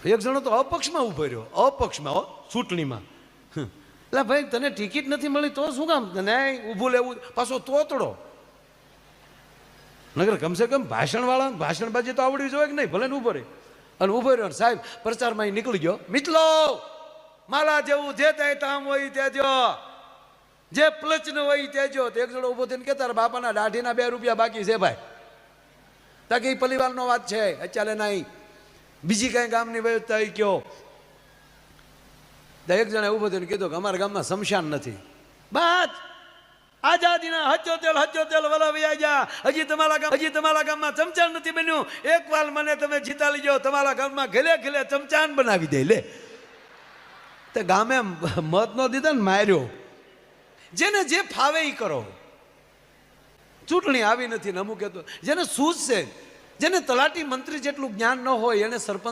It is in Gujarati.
એક જણો તો અપક્ષમાં ઉભો રહ્યો, અપક્ષમાં હો, ચૂંટણીમાં. એટલે ભાઈ તને ટિકિટ નથી મળી તો શું કામ તને ઊભું લેવું, પાછો તોતડો. નગર કમસે કમ ભાષણવાળા ભાષણબાજી તો આવડવી જોઈએ કે નહીં, ભલે ને ઊભો રહે. અને ઊભો રહ્યો સાહેબ પ્રચારમાં એ નીકળી ગયો, મિત્રો મારા જેવું જે તે તામ હોય તેજો, જે પ્લચ ન હોય તેજો. તો એક જણો ઊભો થઈને કે તારા બાપાના દાઢીના 2 રૂપિયા બાકી છે ભાઈ. તાકે એ પરિવારનો વાત છે અત્યારે નહીં, બીજી કઈ ગામની વ્યવસ્થા કયો. એક જણા ઊભો થઈને કીધું કે અમારા ગામમાં શમશાન નથી. બસ આઝાદીના 77 વરસ વયા ગયા, હજી તમારા ગામમાં ચમચાન નથી બન્યું. એક વાર મને તમે જીતા લીજો, તમારા ગામમાં ઘેલે ઘેલે ચમચાન બનાવી દે. લે તે ગામે મત નો દીધા ને માર્યો. જેને જે ફાવે એ કરો. ચૂંટણી આવી નથી ને અમુક જેને સૂઝ છે, જેને તલાટી મંત્રી જેટલું જ્ઞાન ન હોય એને સરપંચ